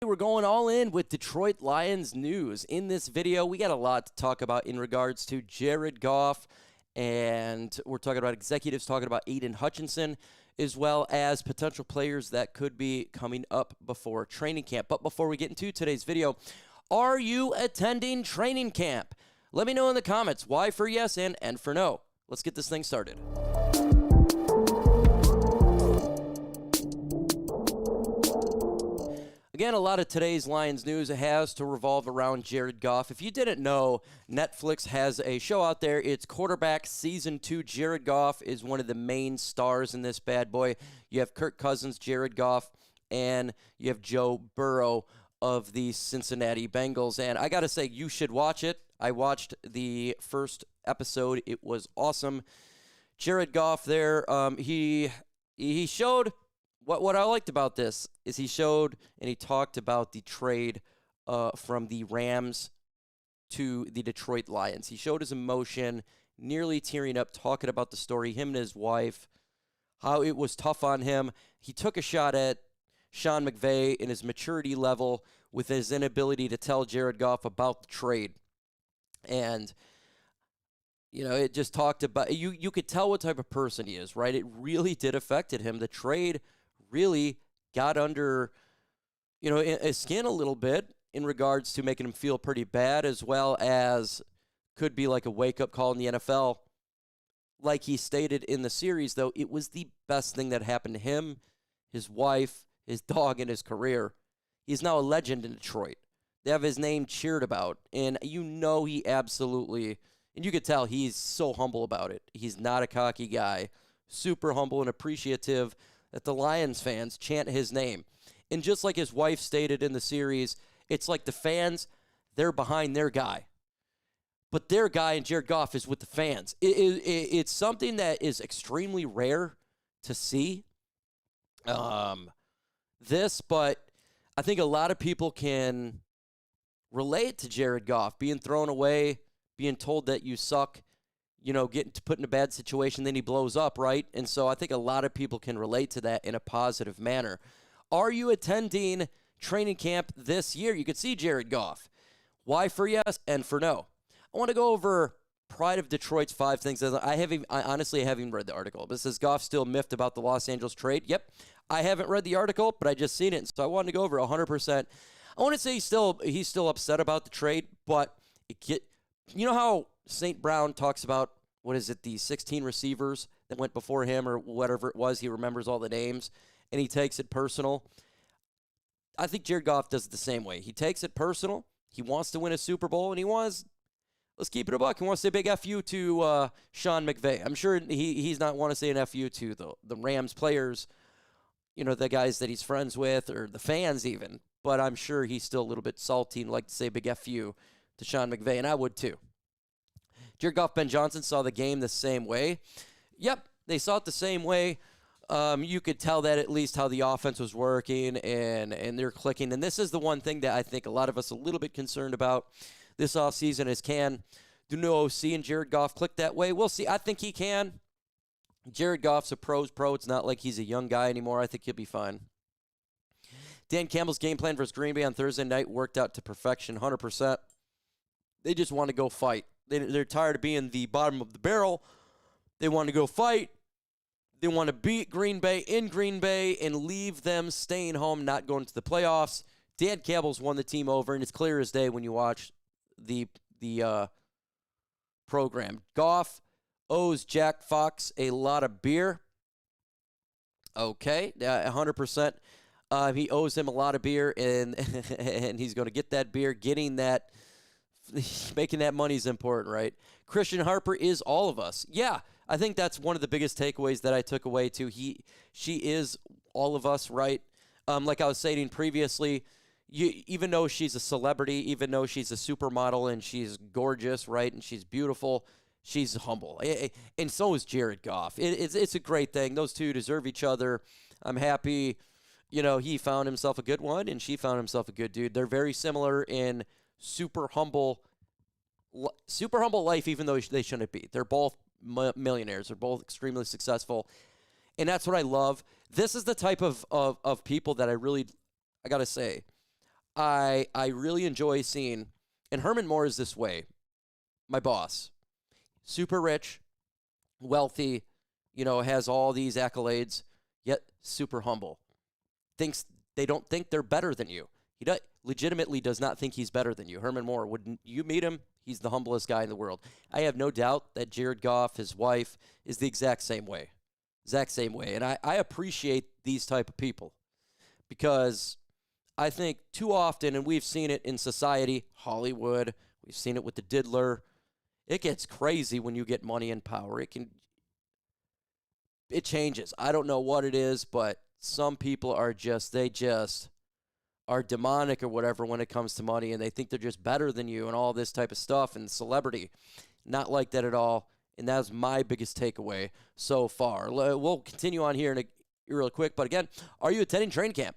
we're going all in with Detroit Lions news. In this video, we got a lot to talk about in regards to Jared Goff, and we're talking about executives talking about Aidan Hutchinson, as well as potential players that could be coming up before training camp. But before we get into today's video, are you attending training camp? Let me know in the comments why for yes and for no. Let's get this thing started. Again, a lot of today's Lions news has to revolve around Jared Goff. If you didn't know, Netflix has a show out there. It's Quarterback Season 2. Jared Goff is one of the main stars in this bad boy. You have Kirk Cousins, Jared Goff, and you have Joe Burrow of the Cincinnati Bengals. And I got to say, you should watch it. I watched the first episode. It was awesome. Jared Goff there, he showed... What I liked about this is he showed and he talked about the trade from the Rams to the Detroit Lions. He showed his emotion, nearly tearing up, talking about the story, him and his wife, how it was tough on him. He took a shot at Sean McVay in his maturity level with his inability to tell Jared Goff about the trade. And, you know, it just talked about, you could tell what type of person he is, right? It really did affect him. The trade really got under, his skin a little bit in regards to making him feel pretty bad, as well as could be like a wake-up call in the NFL. Like he stated in the series, though, it was the best thing that happened to him, his wife, his dog, and his career. He's now a legend in Detroit. They have his name cheered about, and he absolutely, and you could tell he's so humble about it. He's not a cocky guy, super humble and appreciative that the Lions fans chant his name. And just like his wife stated in the series, it's like the fans, they're behind their guy. But their guy and Jared Goff is with the fans. It's something that is extremely rare to see. But I think a lot of people can relate to Jared Goff being thrown away, being told that you suck, getting put in a bad situation, then he blows up, right? And so I think a lot of people can relate to that in a positive manner. Are you attending training camp this year? You could see Jared Goff. Why for yes and for no? I want to go over Pride of Detroit's 5 things. I honestly haven't read the article. But it says Goff still miffed about the Los Angeles trade. Yep, I haven't read the article, but I just seen it, so I wanted to go over 100%. I want to say he's still upset about the trade, but you know how St. Brown talks about, the 16 receivers that went before him or whatever it was. He remembers all the names, and he takes it personal. I think Jared Goff does it the same way. He takes it personal. He wants to win a Super Bowl, and let's keep it a buck, he wants to say big FU to Sean McVay. I'm sure he's not want to say an FU to the Rams players, the guys that he's friends with or the fans even. But I'm sure he's still a little bit salty and like to say big FU to Sean McVay, and I would too. Jared Goff, Ben Johnson saw the game the same way. Yep, they saw it the same way. You could tell that at least how the offense was working and they're clicking. And this is the one thing that I think a lot of us are a little bit concerned about this offseason is can the new OC and Jared Goff click that way? We'll see. I think he can. Jared Goff's a pro's pro. It's not like he's a young guy anymore. I think he'll be fine. Dan Campbell's game plan versus Green Bay on Thursday night worked out to perfection, 100%. They just want to go fight. They're tired of being the bottom of the barrel. They want to go fight. They want to beat Green Bay in Green Bay and leave them staying home, not going to the playoffs. Dan Campbell's won the team over, and it's clear as day when you watch the program. Goff owes Jack Fox a lot of beer. Okay, 100%. He owes him a lot of beer, and and he's going to get that beer. Making that money is important, right? Christian Harper is all of us. Yeah, I think that's one of the biggest takeaways that I took away too. She is all of us, right? Like I was saying previously, even though she's a celebrity, even though she's a supermodel and she's gorgeous, right, and she's beautiful, she's humble. And so is Jared Goff. It's a great thing. Those two deserve each other. I'm happy, he found himself a good one and she found himself a good dude. They're very similar in super humble life, even though they shouldn't be. They're both millionaires. They're both extremely successful. And that's what I love. This is the type of people that I got to say, I really enjoy seeing, and Herman Moore is this way, my boss, super rich, wealthy, has all these accolades, yet super humble. They don't think they're better than you. He legitimately does not think he's better than you. Herman Moore, wouldn't you meet him? He's the humblest guy in the world. I have no doubt that Jared Goff, his wife, is the exact same way. And I appreciate these type of people because I think too often, and we've seen it in society, Hollywood, we've seen it with the diddler, it gets crazy when you get money and power. It changes. I don't know what it is, but some people are they are demonic or whatever when it comes to money, and they think they're just better than you and all this type of stuff and celebrity. Not like that at all, and that was my biggest takeaway so far. We'll continue on here real quick, but again, are you attending training camp?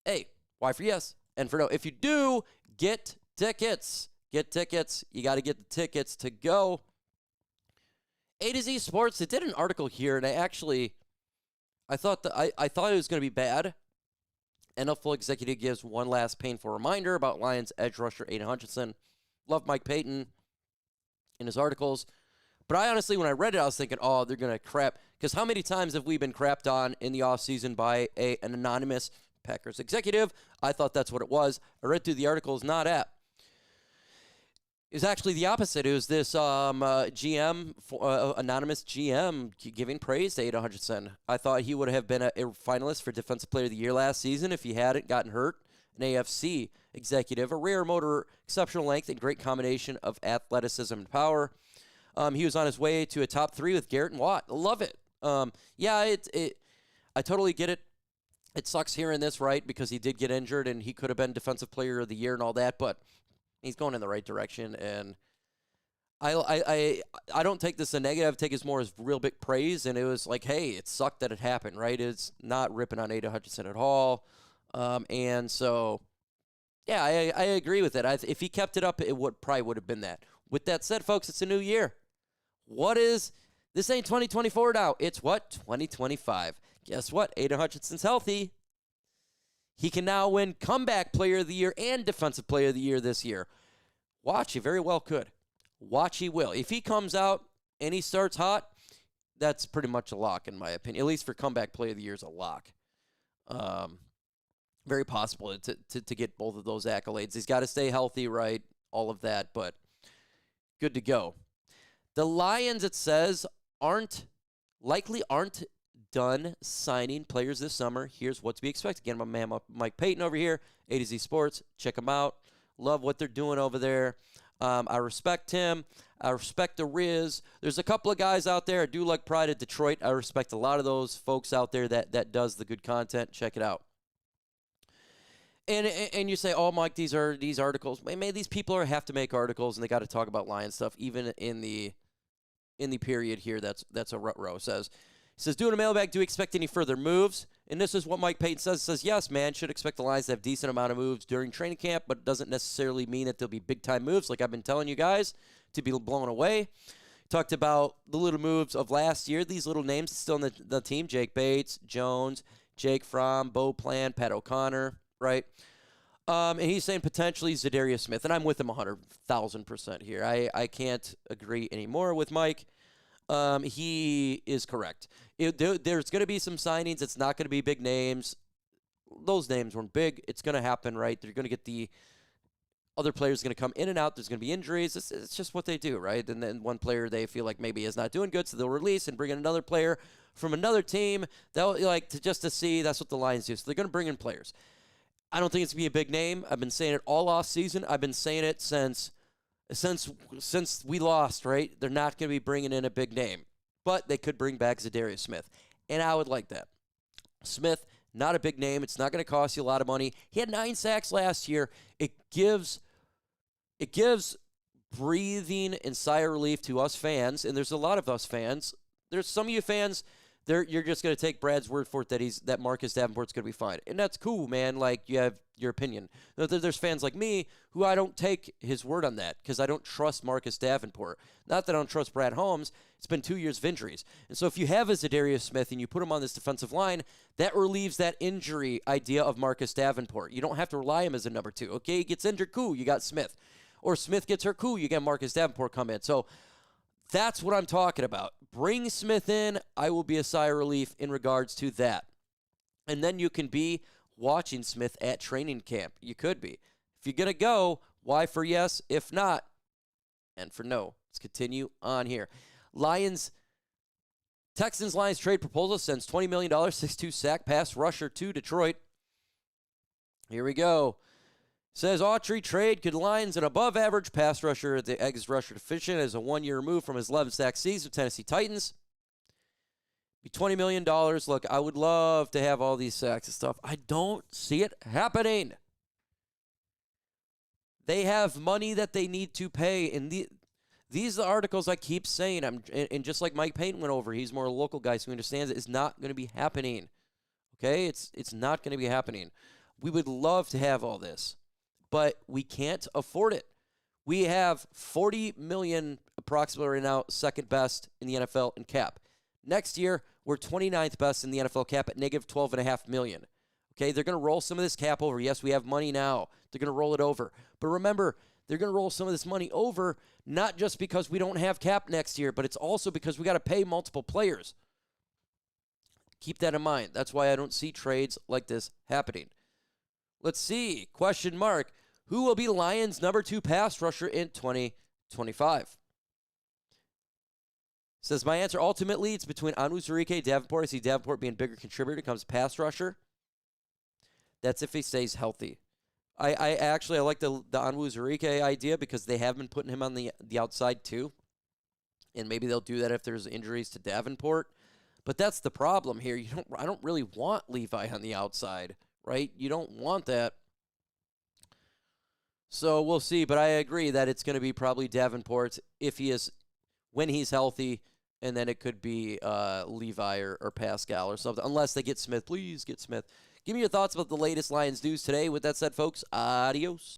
A, Y for yes, and for no. If you do, get tickets. Get tickets. You got to get the tickets to go. A to Z Sports, they did an article here, and I thought it was going to be bad. NFL executive gives one last painful reminder about Lions edge rusher Aidan Hutchinson. Love Mike Payton in his articles. But I honestly, when I read it, I was thinking, oh, they're going to crap. Because how many times have we been crapped on in the offseason by an anonymous Packers executive? I thought that's what it was. I read through the articles, not at. It was actually the opposite. It was this anonymous GM giving praise to Aidan Hutchinson. I thought he would have been a finalist for Defensive Player of the Year last season if he hadn't gotten hurt. An AFC executive, a rare motor, exceptional length, and great combination of athleticism and power. He was on his way to a top 3 with Garrett and Watt. I love it. I totally get it. It sucks hearing this, right, because he did get injured and he could have been Defensive Player of the Year and all that, but he's going in the right direction, and I don't take this as a negative. I take it more as real big praise, and it was like, hey, it sucked that it happened, right? It's not ripping on Aidan Hutchinson at all, and so, yeah, I agree with it. If he kept it up, it probably would have been that. With that said, folks, it's a new year. This ain't 2024 now. It's what? 2025. Guess what? Aidan Hutchinson's healthy. He can now win Comeback Player of the Year and Defensive Player of the Year this year. Watch, he very well could. Watch, he will. If he comes out and he starts hot, that's pretty much a lock in my opinion. At least for Comeback Player of the Year is a lock. Very possible to get both of those accolades. He's got to stay healthy, right? All of that, but good to go. The Lions, it says, aren't done signing players this summer. Here's what to be expected. Again, my man Mike Payton over here, A to Z Sports. Check him out. Love what they're doing over there. I respect him. I respect the Riz. There's a couple of guys out there. I do like Pride at Detroit. I respect a lot of those folks out there that does the good content. Check it out. And you say, oh, Mike, these articles. Maybe these people have to make articles, and they got to talk about Lions stuff, even in the period here. That's a rut row says. He says, doing a mailbag, do you expect any further moves? And this is what Mike Payton says. He says, yes, man, should expect the Lions to have decent amount of moves during training camp, but it doesn't necessarily mean that there'll be big-time moves, like I've been telling you guys, to be blown away. Talked about the little moves of last year. These little names still in the team, Jake Bates, Jones, Jake Fromm, Bo Plan, Pat O'Connor, right? And he's saying potentially Zadarius Smith, and I'm with him 100,000% here. I can't agree anymore with Mike. He is correct. There's going to be some signings. It's not going to be big names. Those names weren't big. It's going to happen, right? They're going to get the other players going to come in and out. There's going to be injuries. It's just what they do, right? And then one player they feel like maybe is not doing good, so they'll release and bring in another player from another team. They'll just to see. That's what the Lions do. So they're going to bring in players. I don't think it's going to be a big name. I've been saying it all off season. I've been saying it since we lost, right? They're not going to be bringing in a big name. But they could bring back Zadarius Smith. And I would like that. Smith, not a big name. It's not going to cost you a lot of money. He had 9 sacks last year. It gives breathing and sigh of relief to us fans. And there's a lot of us fans. There's some of you fans you're just going to take Brad's word for it that Marcus Davenport's going to be fine. And that's cool, man. Like, you have your opinion. There's fans like me who I don't take his word on that because I don't trust Marcus Davenport. Not that I don't trust Brad Holmes. It's been 2 years of injuries. And so if you have a Zadarius Smith and you put him on this defensive line, that relieves that injury idea of Marcus Davenport. You don't have to rely on him as a number 2. Okay, he gets injured, cool, you got Smith. Or Smith gets hurt, cool, you got Marcus Davenport come in. So that's what I'm talking about. Bring Smith in. I will be a sigh of relief in regards to that. And then you can be watching Smith at training camp. You could be. If you're going to go, why for yes? If not, and for no. Let's continue on here. Texans-Lions trade proposal sends $20 million, 6'2 sack pass rusher to Detroit. Here we go. Says Autry trade could Lions an above-average pass rusher. The Eggs rusher deficient as a 1 year remove from his 11-sack season with Tennessee Titans. Be $20 million. Look, I would love to have all these sacks and stuff. I don't see it happening. They have money that they need to pay. And these are the articles I keep saying. And just like Mike Payton went over, he's more a local guy, so he understands it. It's not going to be happening. Okay? It's not going to be happening. We would love to have all this, but we can't afford it. We have $40 million approximately right now, second best in the NFL in cap. Next year, we're 29th best in the NFL cap at negative $12.5 million. Okay, they're going to roll some of this cap over. Yes, we have money now. They're going to roll it over. But remember, they're going to roll some of this money over not just because we don't have cap next year, but it's also because we got to pay multiple players. Keep that in mind. That's why I don't see trades like this happening. Let's see. Question mark. Who will be Lions' number 2 pass rusher in 2025? Says my answer ultimately it's between Onwuzurike, Davenport. I see Davenport being a bigger contributor comes pass rusher. That's if he stays healthy. I actually like the Onwuzurike idea because they have been putting him on the outside too. And maybe they'll do that if there's injuries to Davenport. But that's the problem here. I don't really want Levi on the outside, right? You don't want that. So we'll see, but I agree that it's going to be probably Davenport when he's healthy, and then it could be Levi or Pascal or something, unless they get Smith. Please get Smith. Give me your thoughts about the latest Lions news today. With that said, folks, adios.